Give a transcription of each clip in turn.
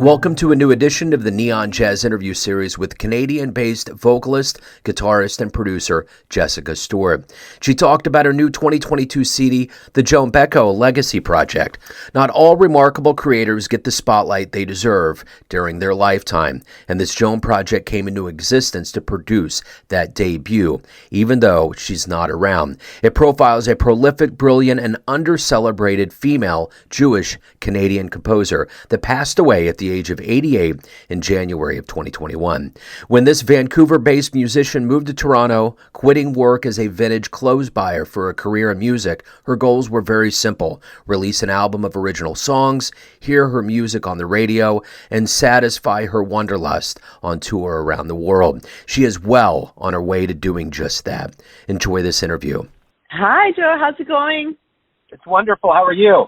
Welcome to a new edition of the Neon Jazz interview series with Canadian-based vocalist, guitarist, and producer Jessica Stuart. She talked about her new 2022 CD, the Joan Beckow Legacy Project. Not all remarkable creators get the spotlight they deserve during their lifetime, and this Joan project came into existence to produce that debut, even though she's not around. It profiles a prolific, brilliant, and under-celebrated female Jewish Canadian composer that passed away at the age of 88 in January of 2021. When this Vancouver-based musician moved to Toronto, quitting work as a vintage clothes buyer for a career in music, her goals were very simple: release an album of original songs, hear her music on the radio, and satisfy her wanderlust on tour around the world. She is well on her way to doing just that. Enjoy this interview. Hi, Joe. How's it going? It's wonderful. How are you?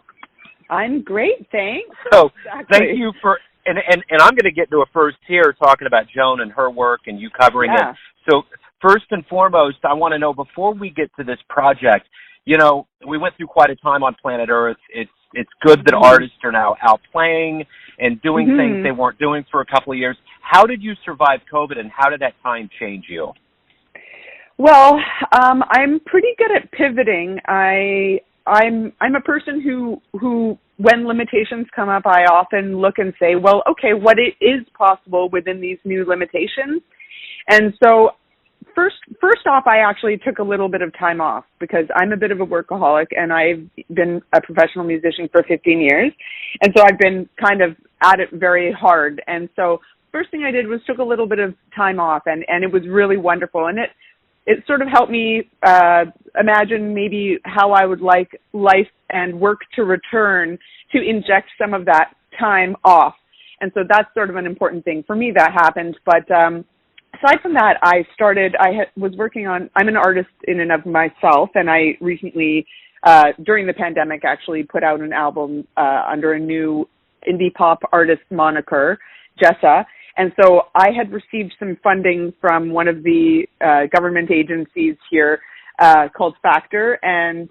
I'm great, thanks. So, Thank you for, and I'm going to get to a first here talking about Joan and her work and you covering it. So, first and foremost, I want to know, before we get to this project, you know, we went through quite a time on planet Earth. It's good that artists are now out playing and doing things they weren't doing for a couple of years. How did you survive COVID, and how did that time change you? Well, I'm pretty good at pivoting. I'm a person who when limitations come up, I often look and say, well, okay, what is possible within these new limitations? And so first off, I actually took a little bit of time off because I'm a bit of a workaholic, and I've been a professional musician for 15 years. And so I've been kind of at it very hard. And so first thing I did was took a little bit of time off, and it was really wonderful. And it sort of helped me imagine maybe how I would like life and work to return, to inject some of that time off. And so that's sort of an important thing for me that happened. But aside from that, was working on, I'm an artist in and of myself, and I recently, during the pandemic, actually put out an album under a new indie pop artist moniker, Jessa. And so I had received some funding from one of the government agencies here called Factor, and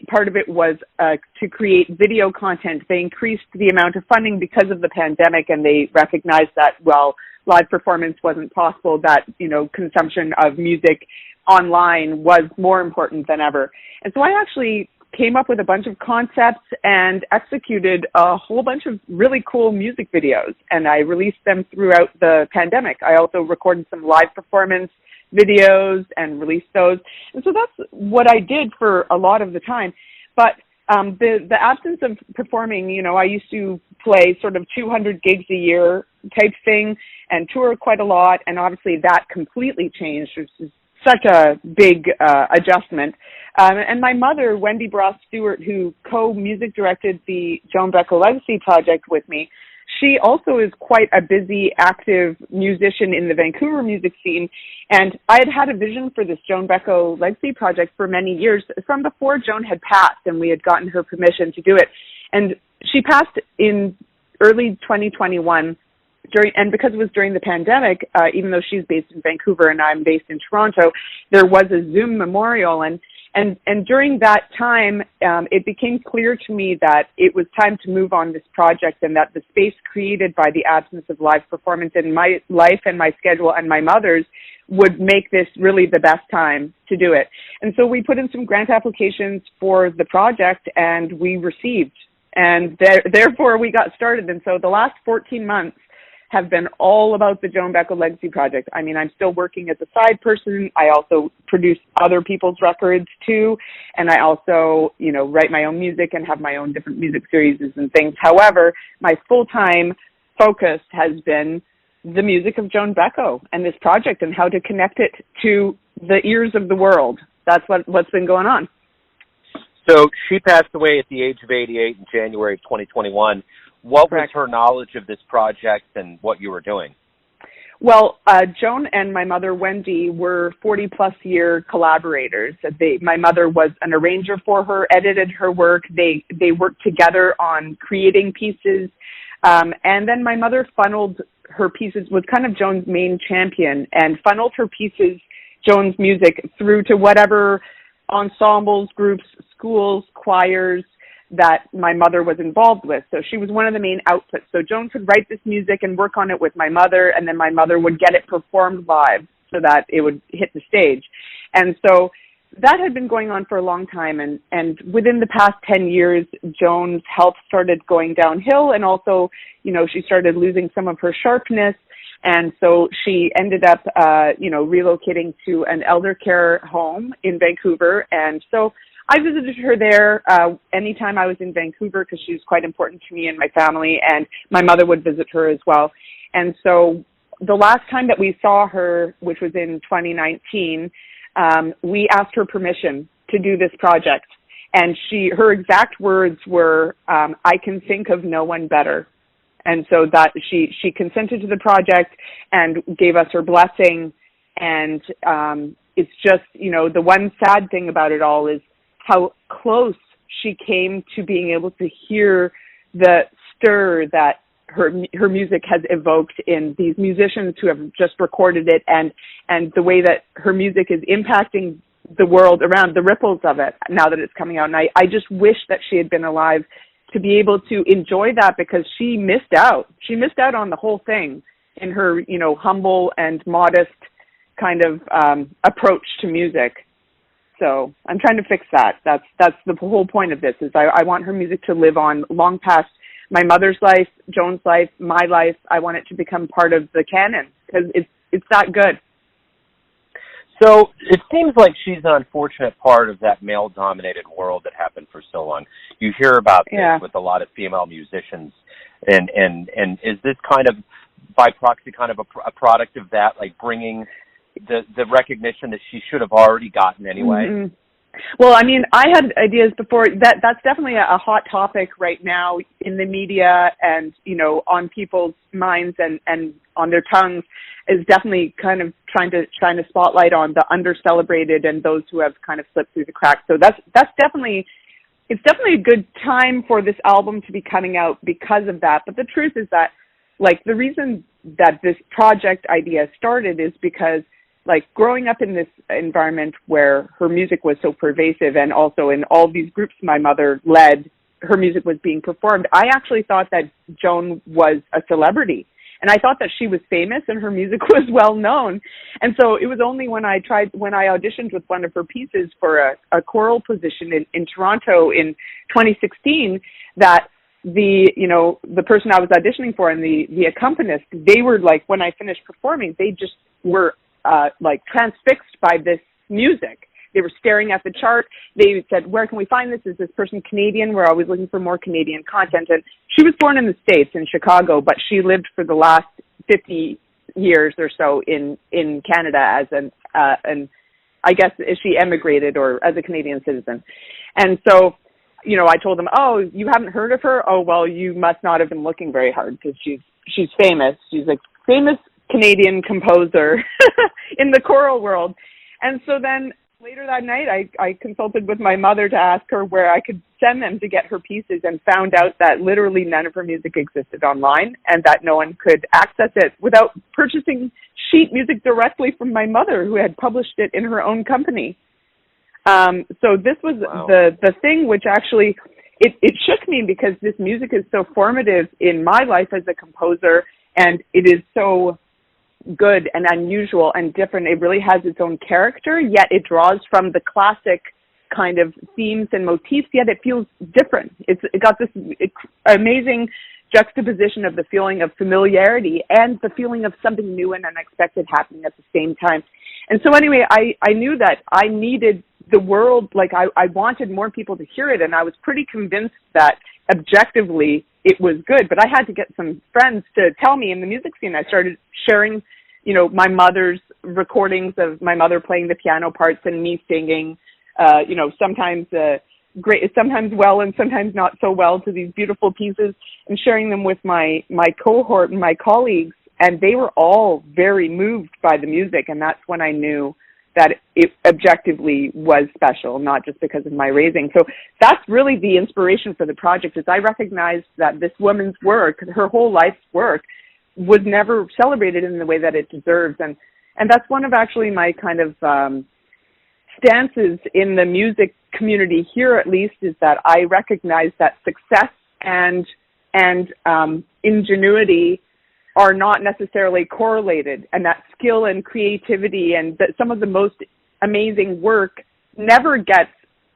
part of it was to create video content. They increased the amount of funding because of the pandemic, and they recognized that, well, live performance wasn't possible, that, you know, consumption of music online was more important than ever. And so I actually came up with a bunch of concepts and executed a whole bunch of really cool music videos, and I released them throughout the pandemic. I also recorded some live performance videos and released those. And so that's what I did for a lot of the time. But the absence of performing, you know, I used to play sort of 200 gigs a year type thing and tour quite a lot, and obviously that completely changed, which is such a big adjustment. And my mother, Wendy Stewart, who co-music directed the Joan Beckow Legacy Project with me, she also is quite a busy, active musician in the Vancouver music scene. And I had a vision for this Joan Beckow Legacy Project for many years, from before Joan had passed, and we had gotten her permission to do it. And she passed in early 2021. And because it was during the pandemic, even though she's based in Vancouver and I'm based in Toronto, there was a Zoom memorial. And during that time, it became clear to me that it was time to move on this project, and that the space created by the absence of live performance in my life and my schedule and my mother's would make this really the best time to do it. And so we put in some grant applications for the project, and we received. And therefore, we got started. And so the last 14 months have been all about the Joan Beckow Legacy Project. I mean, I'm still working as a side person. I also produce other people's records too. And I also, you know, write my own music and have my own different music series and things. However, my full-time focus has been the music of Joan Beckow and this project, and how to connect it to the ears of the world. That's what's been going on. So she passed away at the age of 88 in January of 2021. What Correct. was her knowledge of this project and what you were doing? Well, Joan and my mother, Wendy, were 40-plus year collaborators. My mother was an arranger for her, edited her work. They worked together on creating pieces. And then my mother funneled her pieces, was kind of Joan's main champion, and funneled her pieces, Joan's music, through to whatever ensembles, groups, schools, choirs that my mother was involved with. So she was one of the main outputs. So Joan could write this music and work on it with my mother, and then my mother would get it performed live so that it would hit the stage. And so that had been going on for a long time, and within the past 10 years, Joan's health started going downhill, and also, she started losing some of her sharpness, and so she ended up, relocating to an elder care home in Vancouver, and so I visited her there anytime I was in Vancouver because she was quite important to me and my family, and my mother would visit her as well. And so the last time that we saw her, which was in 2019, we asked her permission to do this project, and her exact words were, "I can think of no one better." And so that she consented to the project and gave us her blessing. And it's just, the one sad thing about it all is how close she came to being able to hear the stir that her music has evoked in these musicians who have just recorded it, and the way that her music is impacting the world around, the ripples of it now that it's coming out. And I just wish that she had been alive to be able to enjoy that, because she missed out. She missed out on the whole thing in her, humble and modest kind of approach to music. So I'm trying to fix that. That's the whole point of this, is I want her music to live on long past my mother's life, Joan's life, my life. I want it to become part of the canon because it's that good. So it seems like she's an unfortunate part of that male-dominated world that happened for so long. You hear about this with a lot of female musicians, and is this kind of, by proxy, kind of a product of that, like bringing the recognition that she should have already gotten anyway? Mm-hmm. Well, I mean, I had ideas before. That's definitely a hot topic right now in the media and, on people's minds and on their tongues, is definitely kind of trying to shine a spotlight on the under-celebrated and those who have kind of slipped through the cracks. So it's definitely a good time for this album to be coming out because of that. But the truth is that, the reason that this project idea started is because, growing up in this environment where her music was so pervasive, and also in all these groups my mother led, her music was being performed, I actually thought that Joan was a celebrity. And I thought that she was famous and her music was well known. And so it was only when I auditioned with one of her pieces for a choral position in Toronto in 2016 that the person I was auditioning for and the accompanist, they were when I finished performing, they just were transfixed by this music. They were staring at the chart. They said, "Where can we find this? Is this person Canadian? We're always looking for more Canadian content." And she was born in the States, in Chicago, but she lived for the last 50 years or so in Canada as an I guess she emigrated or as a Canadian citizen. And so, I told them, "Oh, you haven't heard of her? Oh, well, you must not have been looking very hard because she's famous. She's a famous Canadian composer in the choral world." And so then later that night, I consulted with my mother to ask her where I could send them to get her pieces, and found out that literally none of her music existed online and that no one could access it without purchasing sheet music directly from my mother, who had published it in her own company. So this was the thing which actually, it shook me, because this music is so formative in my life as a composer, and it is so good and unusual and different. It really has its own character, yet it draws from the classic kind of themes and motifs, yet it feels different. It got this amazing juxtaposition of the feeling of familiarity and the feeling of something new and unexpected happening at the same time. And so anyway, I knew that I needed the world, I wanted more people to hear it, and I was pretty convinced that objectively it was good, but I had to get some friends to tell me in the music scene. I started sharing, my mother's recordings of my mother playing the piano parts and me singing, sometimes great, sometimes well and sometimes not so well, to these beautiful pieces, and sharing them with my cohort and my colleagues, and they were all very moved by the music, and that's when I knew that it objectively was special, not just because of my raising. So that's really the inspiration for the project, is I recognized that this woman's work, her whole life's work, was never celebrated in the way that it deserves. And that's one of actually my kind of stances in the music community here, at least, is that I recognize that success and ingenuity are not necessarily correlated, and that skill and creativity and that some of the most amazing work never gets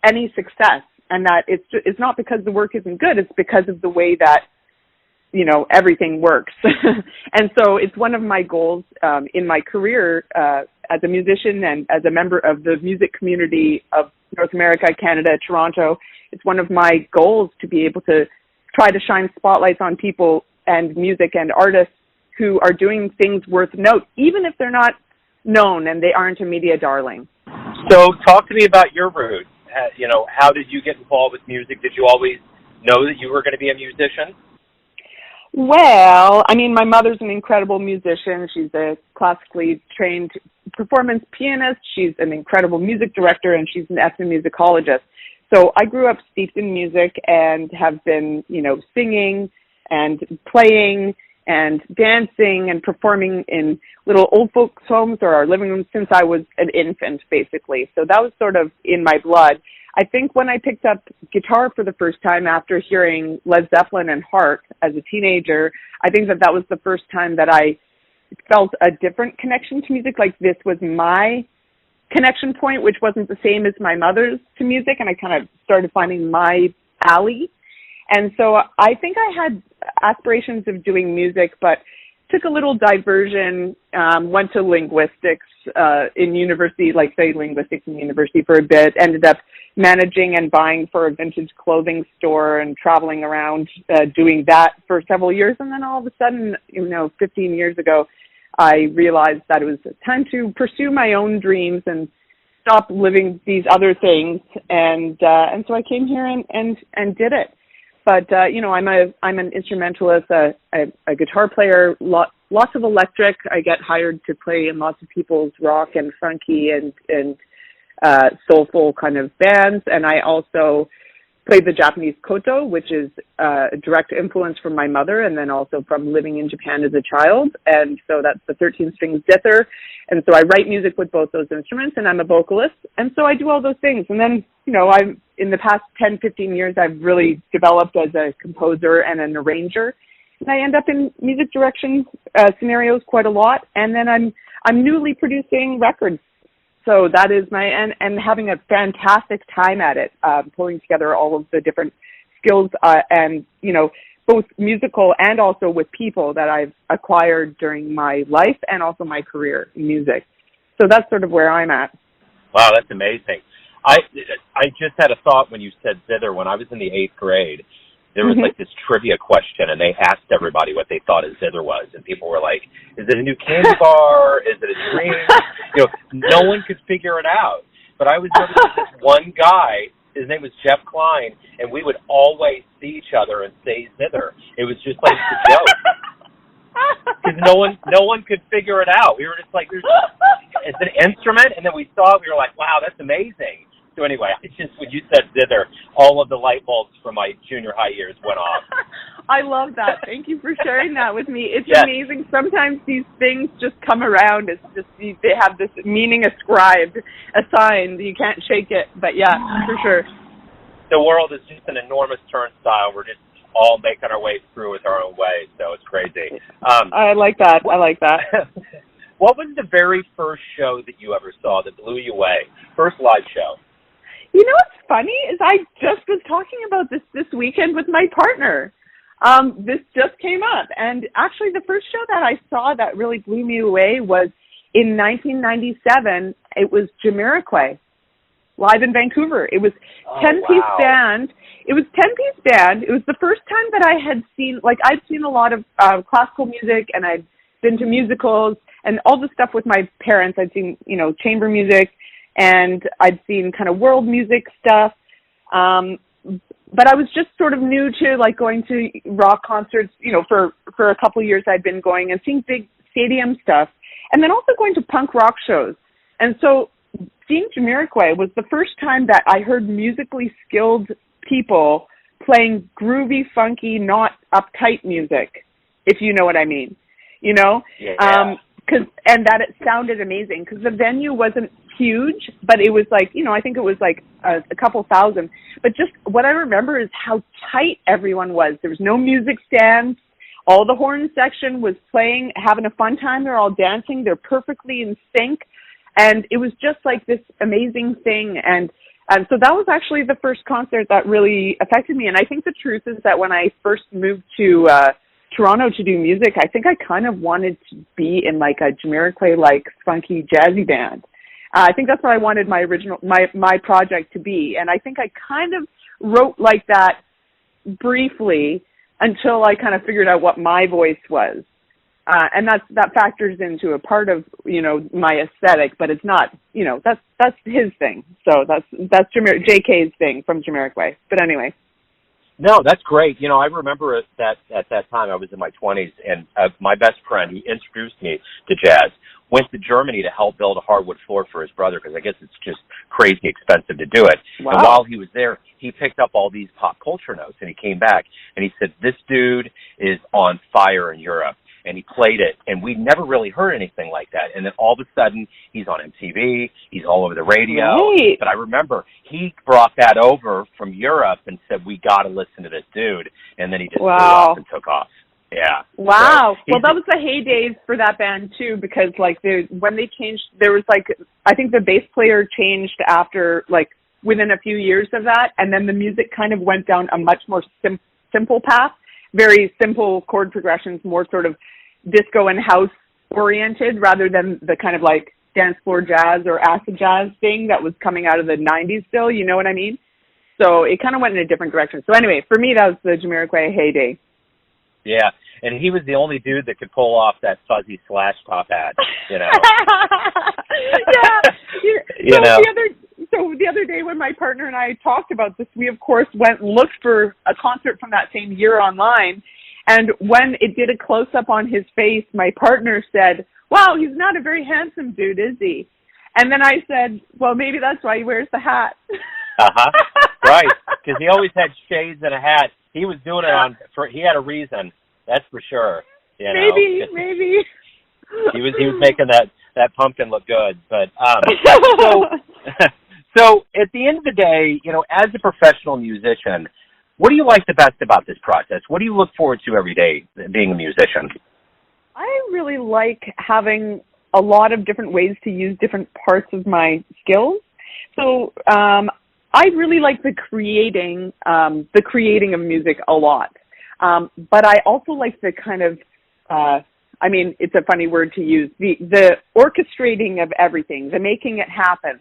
any success, and that it's not because the work isn't good, it's because of the way that, you know, everything works. And so it's one of my goals in my career as a musician and as a member of the music community of North America, Canada, Toronto. It's one of my goals to be able to try to shine spotlights on people and music and artists who are doing things worth note, even if they're not known and they aren't a media darling. So talk to me about your roots. You know, how did you get involved with music? Did you always know that you were going to be a musician? Well, I mean, my mother's an incredible musician. She's a classically trained performance pianist. She's an incredible music director, and she's an ethnomusicologist. So I grew up steeped in music and have been, you know, singing and playing and dancing and performing in little old folks' homes or our living rooms since I was an infant, basically. So that was sort of in my blood. I think when I picked up guitar for the first time after hearing Led Zeppelin and Heart as a teenager, I think that was the first time that I felt a different connection to music. Like, this was my connection point, which wasn't the same as my mother's to music, and I kind of started finding my alley. And so I think I had aspirations of doing music, but took a little diversion, went to linguistics in university, like studied linguistics in university for a bit, ended up managing and buying for a vintage clothing store and traveling around doing that for several years. And then all of a sudden, 15 years ago, I realized that it was time to pursue my own dreams and stop living these other things. And so I came here and did it. But, I'm an instrumentalist, a guitar player, lots of electric. I get hired to play in lots of people's rock and funky and soulful kind of bands. And I also play the Japanese koto, which is a direct influence from my mother and then also from living in Japan as a child. And so that's the 13-string zither. And so I write music with both those instruments, and I'm a vocalist. And so I do all those things. And then, I'm in the past 10, 15 years, I've really developed as a composer and an arranger. And I end up in music direction scenarios quite a lot. And then I'm newly producing records. So that is and having a fantastic time at it, pulling together all of the different skills and, both musical and also with people that I've acquired during my life and also my career in music. So that's sort of where I'm at. Wow, that's amazing. I just had a thought when you said zither. When I was in the 8th grade, there was like this trivia question, and they asked everybody what they thought a zither was, and people were like, "Is it a new candy bar? Is it a dream?" No one could figure it out. But I was noticing this one guy. His name was Jeff Klein, and we would always see each other and say zither. It was just like a joke. Because no one could figure it out. We were just like, it's an instrument, and then we saw it, we were like, wow, that's amazing. So anyway, when you said zither, all of the light bulbs from my junior high years went off. I love that. Thank you for sharing that with me. It's amazing. Sometimes these things just come around. It's just, they have this meaning ascribed, assigned. You can't shake it. But yeah, for sure. The world is just an enormous turnstile. We're just all making our way through with our own way. So it's crazy. I like that. What was the very first show that you ever saw that blew you away? First live show? What's funny is I just was talking about this weekend with my partner. This just came up. And actually the first show that I saw that really blew me away was in 1997. It was Jamiroquai live in Vancouver. It was 10-piece band. It was 10-piece band. It was the first time that I had seen, I'd seen a lot of classical music, and I'd been to musicals and all the stuff with my parents. I'd seen, chamber music, and I'd seen kind of world music stuff. But I was just sort of new to going to rock concerts, for a couple of years I'd been going and seeing big stadium stuff, and then also going to punk rock shows. And so seeing Jamiroquai was the first time that I heard musically skilled people playing groovy, funky, not uptight music, if you know what I mean. Yeah. and that it sounded amazing, because the venue wasn't huge, but it was like, I think it was like a couple thousand. But just what I remember is how tight everyone was. There was no music stands. All the horn section was playing, having a fun time. They're all dancing. They're perfectly in sync. And it was just like this amazing thing. And so that was actually the first concert that really affected me. And I think the truth is that when I first moved to Toronto to do music, I think I kind of wanted to be in like a Jamiroquai-like funky jazzy band. I think that's what I wanted my project to be. And I think I kind of wrote like that briefly until I kind of figured out what my voice was. And that factors into a part of, my aesthetic, but it's not, that's his thing. So that's JK's thing from Jamiroquai. But anyway. No, that's great. I remember that at that time I was in my 20s, and my best friend who introduced me to jazz went to Germany to help build a hardwood floor for his brother, because I guess it's just crazy expensive to do it. Wow. And while he was there, he picked up all these pop culture notes, and he came back and he said, "This dude is on fire in Europe." And he played it, and we never really heard anything like that. And then all of a sudden, he's on MTV, he's all over the radio. Right. But I remember he brought that over from Europe and said, "We got to listen to this dude." And then he just blew off and took off. Yeah. Wow. So well, that was the heydays for that band too, because like when they changed, there was like, I think the bass player changed after like within a few years of that, and then the music kind of went down a much more simple path. Very simple chord progressions, more sort of disco and house oriented rather than the kind of like dance floor jazz or acid jazz thing that was coming out of the 90s still, you know what I mean? So it kind of went in a different direction. So anyway, for me, that was the Jamiroquai heyday. Yeah, and he was the only dude that could pull off that fuzzy slash top hat, Yeah. So the other day when my partner and I talked about this, we of course went and looked for a concert from that same year online. And when it did a close-up on his face, my partner said, "Wow, he's not a very handsome dude, is he?" And then I said, "Well, maybe that's why he wears the hat." Right, because he always had shades and a hat. He was doing it he had a reason, that's for sure. Maybe. He was making that pumpkin look good. But so at the end of the day, as a professional musician, what do you like the best about this process? What do you look forward to every day being a musician? I really like having a lot of different ways to use different parts of my skills. So I really like the creating of music a lot. But I also like the kind of, it's a funny word to use, the orchestrating of everything, the making it happen.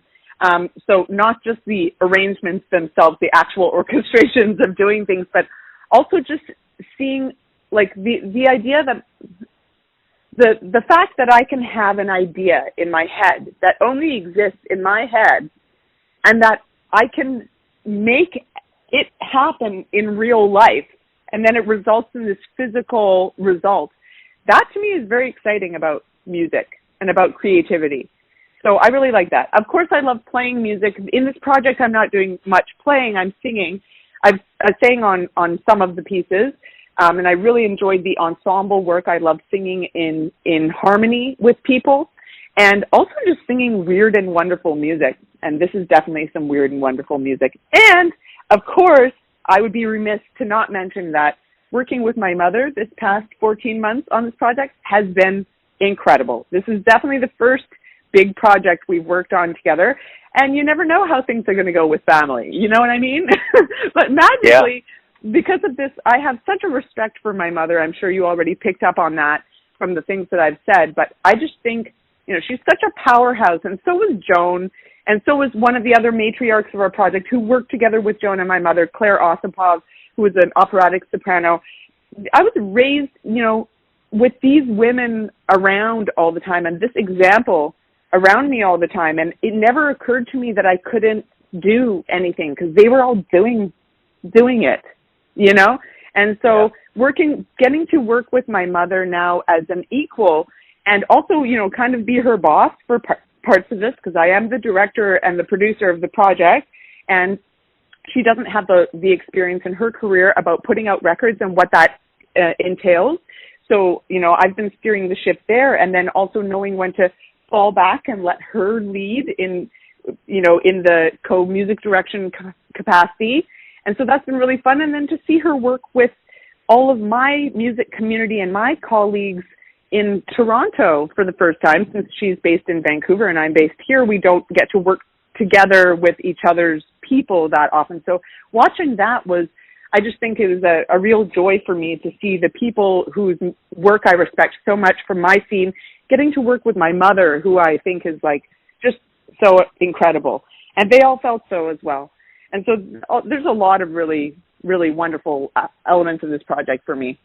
So not just the arrangements themselves, the actual orchestrations of doing things, but also just seeing like the idea that the fact that I can have an idea in my head that only exists in my head, and that I can make it happen in real life, and then it results in this physical result. That to me is very exciting about music and about creativity. So I really like that. Of course, I love playing music. In this project, I'm not doing much playing. I'm singing. I sang on some of the pieces, and I really enjoyed the ensemble work. I love singing in harmony with people, and also just singing weird and wonderful music. And this is definitely some weird and wonderful music. And, of course, I would be remiss to not mention that working with my mother this past 14 months on this project has been incredible. This is definitely the first big project we've worked on together, and you never know how things are going to go with family. You know what I mean? But magically, because of this, I have such a respect for my mother. I'm sure you already picked up on that from the things that I've said, but I just think, she's such a powerhouse, and so was Joan, and so was one of the other matriarchs of our project who worked together with Joan and my mother, Claire Osipov, who was an operatic soprano. I was raised, with these women around all the time, and this example around me all the time, and it never occurred to me that I couldn't do anything because they were all doing it, And so getting to work with my mother now as an equal, and also, kind of be her boss for parts of this, because I am the director and the producer of the project, and she doesn't have the experience in her career about putting out records and what that entails. So, I've been steering the ship there, and then also knowing when to fall back and let her lead in the co-music direction capacity. And so that's been really fun. And then to see her work with all of my music community and my colleagues in Toronto for the first time, since she's based in Vancouver and I'm based here, we don't get to work together with each other's people that often. So watching that I just think it was a real joy for me to see the people whose work I respect so much from my scene getting to work with my mother, who I think is just so incredible. And they all felt so as well. And so there's a lot of really, really wonderful elements of this project for me.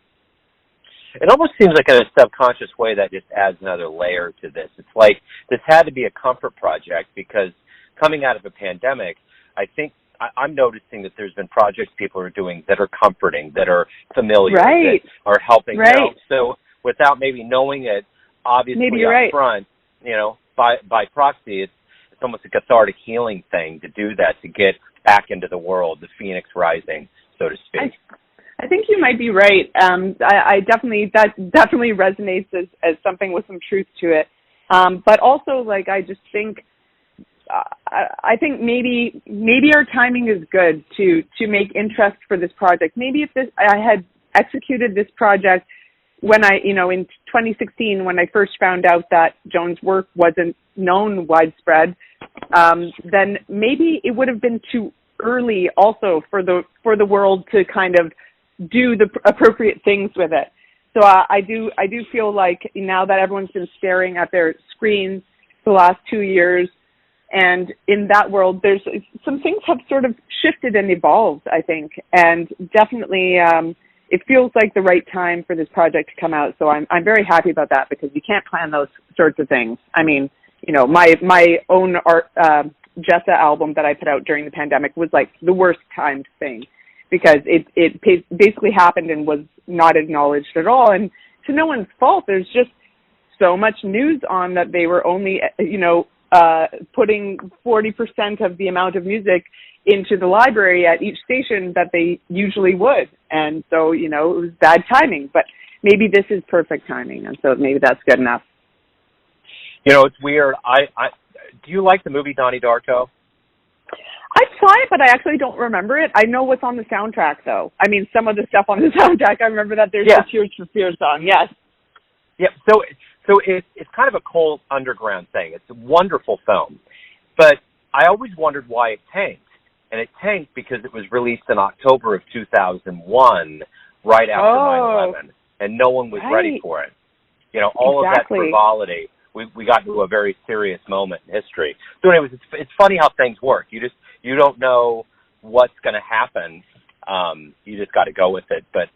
It almost seems like in a subconscious way that just adds another layer to this. It's like this had to be a comfort project because coming out of a pandemic, I think I'm noticing that there's been projects people are doing that are comforting, that are familiar, that are helping. Right. So without maybe knowing it, obviously up front, by proxy, it's almost a cathartic healing thing to do that, to get back into the world, the phoenix rising, so to speak. I think you might be right. That definitely resonates as something with some truth to it. But also, I just think, I think maybe our timing is good to make interest for this project. Maybe if I had executed this project when in 2016, when I first found out that Joan's work wasn't known widespread, then maybe it would have been too early also for the world to kind of do the appropriate things with it. So I do feel like now that everyone's been staring at their screens the last 2 years, and in that world, there's some things have sort of shifted and evolved, I think, and definitely it feels like the right time for this project to come out. So I'm very happy about that, because you can't plan those sorts of things. I mean, my own art Jessa album that I put out during the pandemic was the worst timed thing, because it basically happened and was not acknowledged at all. And to no one's fault, there's just so much news on that they were only, putting 40% of the amount of music into the library at each station that they usually would. And so, it was bad timing, but maybe this is perfect timing. And so maybe that's good enough. It's weird. Do you like the movie Donnie Darko? I saw it, but I actually don't remember it. I know what's on the soundtrack, though. I mean, some of the stuff on the soundtrack, I remember that there's a Tears for Fears song. Yes. Yeah. So it's kind of a cold underground thing. It's a wonderful film, but I always wondered why it tanked, and it tanked because it was released in October of 2001, right after 9/11, and no one was ready for it. All of that frivolity. We got into a very serious moment in history. So anyways, it's funny how things work. You don't know what's going to happen. You just got to go with it. But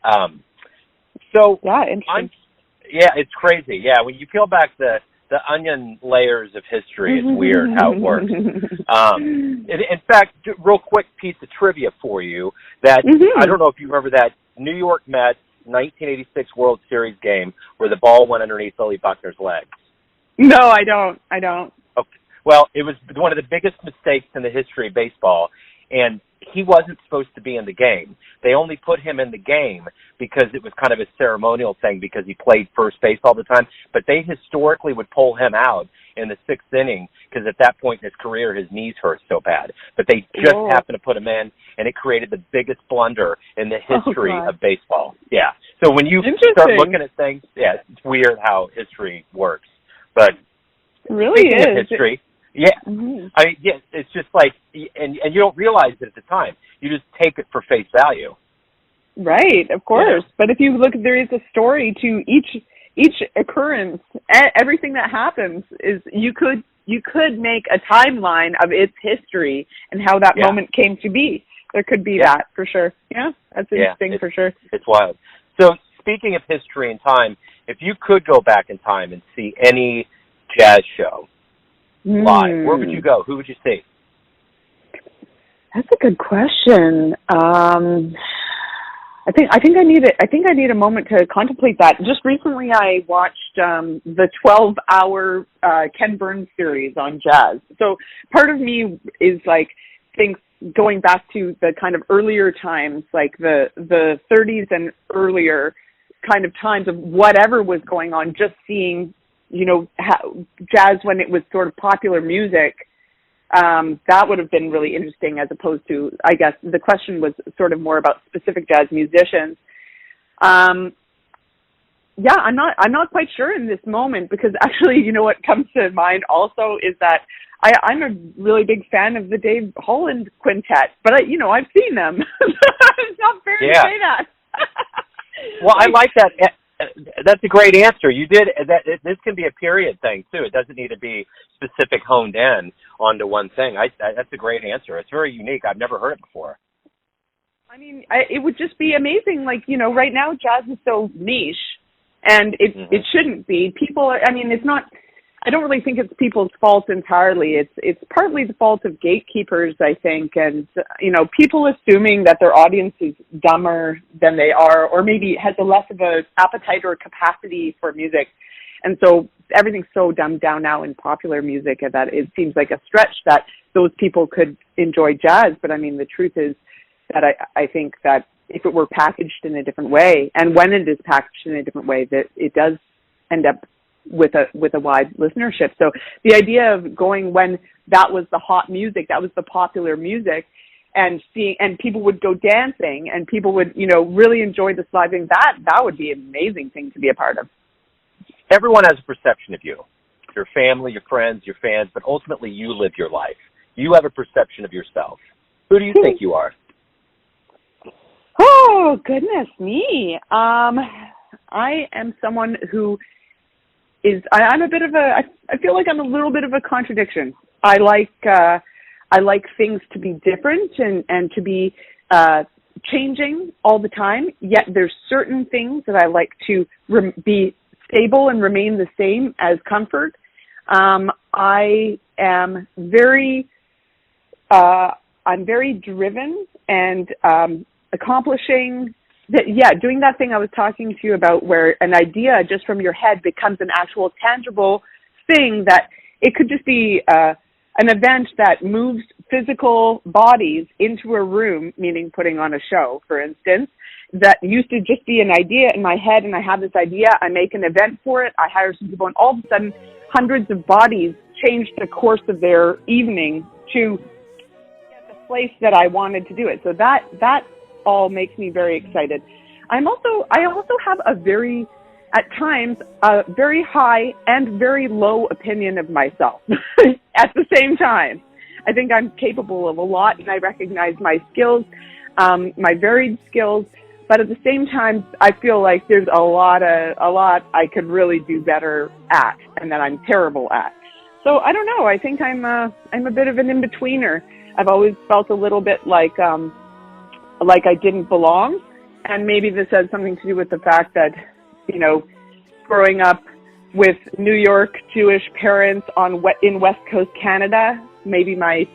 interesting. It's crazy. Yeah, when you peel back the onion layers of history, it's weird how it works. In fact, real quick piece of trivia for you that I don't know if you remember that New York Mets 1986 World Series game where the ball went underneath Billy Buckner's legs. No, I don't. Okay. Well, it was one of the biggest mistakes in the history of baseball, and he wasn't supposed to be in the game. They only put him in the game because it was kind of a ceremonial thing because he played first base all the time. But they historically would pull him out in the sixth inning because at that point in his career, his knees hurt so bad. But they just happened to put him in, and it created the biggest blunder in the history of baseball. Yeah. So when you start looking at things, it's weird how history works. But really speaking of history, it's just and you don't realize it at the time. You just take it for face value. Right, of course. Yeah. But if you look, there is a story to each occurrence. Everything that happens is you could make a timeline of its history and how that moment came to be. There could be that for sure. Yeah, that's interesting for sure. It's wild. So speaking of history and time, if you could go back in time and see any jazz show live, where would you go? Who would you see? That's a good question. I think I need a moment to contemplate that. Just recently, I watched the 12-hour Ken Burns series on jazz. So part of me is thinks going back to the kind of earlier times, like the 30s and earlier, kind of times of whatever was going on, just seeing, jazz when it was sort of popular music, that would have been really interesting, as opposed to, I guess the question was sort of more about specific jazz musicians. Yeah, I'm not quite sure in this moment, because actually, what comes to mind also is that I'm a really big fan of the Dave Holland Quintet, but I've seen them. It's not fair to say that. Well, I like that. That's a great answer. You did that. This can be a period thing too. It doesn't need to be specific, honed in onto one thing. That's a great answer. It's very unique. I've never heard it before. I mean, it would just be amazing. Like, right now jazz is so niche, and it shouldn't be. People, it's not. I don't really think it's people's fault entirely. It's partly the fault of gatekeepers, I think, and people assuming that their audience is dumber than they are, or maybe has a less of a appetite or capacity for music, and so everything's so dumbed down now in popular music that it seems like a stretch that those people could enjoy jazz. But the truth is that I think that if it were packaged in a different way, and when it is packaged in a different way, that it does end up with a wide listenership. So the idea of going when that was the hot music, that was the popular music, and people would go dancing, and people would really enjoy the sliding, that would be an amazing thing to be a part of. Everyone has a perception of you, your family, your friends, your fans, but ultimately you live your life. You have a perception of yourself. Who do you think you are? Oh, goodness me. I am someone who I'm a bit of I feel like I'm a little bit of a contradiction. I like things to be different and to be changing all the time, yet there's certain things that I like to be stable and remain the same as comfort. I am I'm very driven and accomplishing doing that thing I was talking to you about, where an idea just from your head becomes an actual tangible thing, that it could just be an event that moves physical bodies into a room, meaning putting on a show, for instance, that used to just be an idea in my head, and I have this idea, I make an event for it, I hire some people, and all of a sudden hundreds of bodies change the course of their evening to get the place that I wanted to do it. So that all makes me very excited. I also have at times a very high and very low opinion of myself at the same time. I think I'm capable of a lot, and I recognize my skills, my varied skills, but at the same time, I feel like there's a lot I could really do better at, and that I'm terrible at. So I don't know. I think I'm a bit of an in-betweener. I've always felt a little bit like I didn't belong, and maybe this has something to do with the fact that, growing up with New York Jewish parents in West Coast Canada, maybe my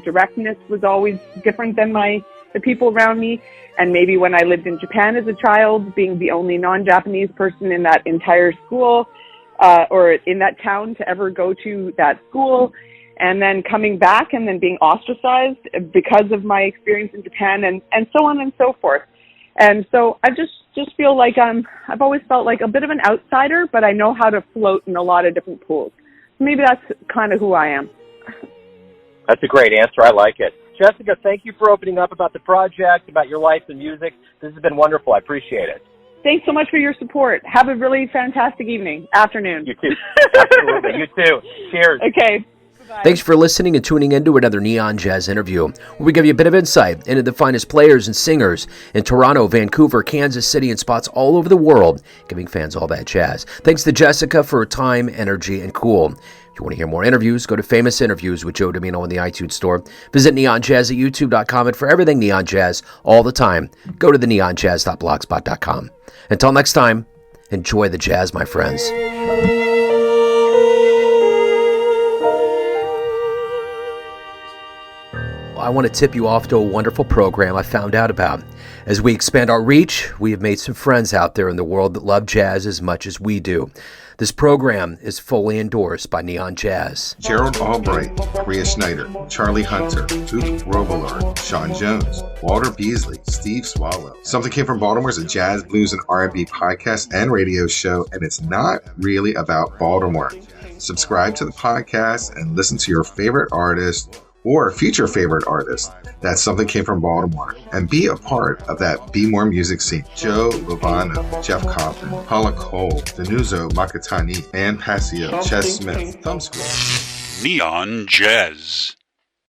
directness was always different than the people around me, and maybe when I lived in Japan as a child, being the only non-Japanese person in that entire school, or in that town to ever go to that school, and then coming back and then being ostracized because of my experience in Japan, and so on and so forth. And so I just feel like I've always felt like a bit of an outsider, but I know how to float in a lot of different pools. Maybe that's kind of who I am. That's a great answer. I like it. Jessica, thank you for opening up about the project, about your life and music. This has been wonderful. I appreciate it. Thanks so much for your support. Have a really fantastic afternoon. You too. Absolutely. You too. Cheers. Okay. Bye. Thanks for listening and tuning in to another Neon Jazz interview, where we give you a bit of insight into the finest players and singers in Toronto, Vancouver, Kansas City, and spots all over the world, giving fans all that jazz. Thanks to Jessica for her time, energy, and cool. If you want to hear more interviews, go to Famous Interviews with Joe Domino in the iTunes Store. Visit neonjazz at youtube.com, and for everything Neon Jazz all the time, go to the neonjazz.blogspot.com. Until next time, enjoy the jazz, my friends. I want to tip you off to a wonderful program I found out about. As we expand our reach, we have made some friends out there in the world that love jazz as much as we do. This program is fully endorsed by Neon Jazz. Gerald Albright, Priya Schneider, Charlie Hunter, Duke Robillard, Sean Jones, Walter Beasley, Steve Swallow. Something Came from Baltimore is a jazz, blues, and R&B podcast and radio show, and it's not really about Baltimore. Subscribe to the podcast and listen to your favorite artist or future favorite artist. That's Something Came from Baltimore. And be a part of that Be More music scene. Joe Lovano, Jeff Coffin, Paula Cole, Danuzo Makatani, Ann Passio, Ches Smith, Thumbscrew. Neon Jazz.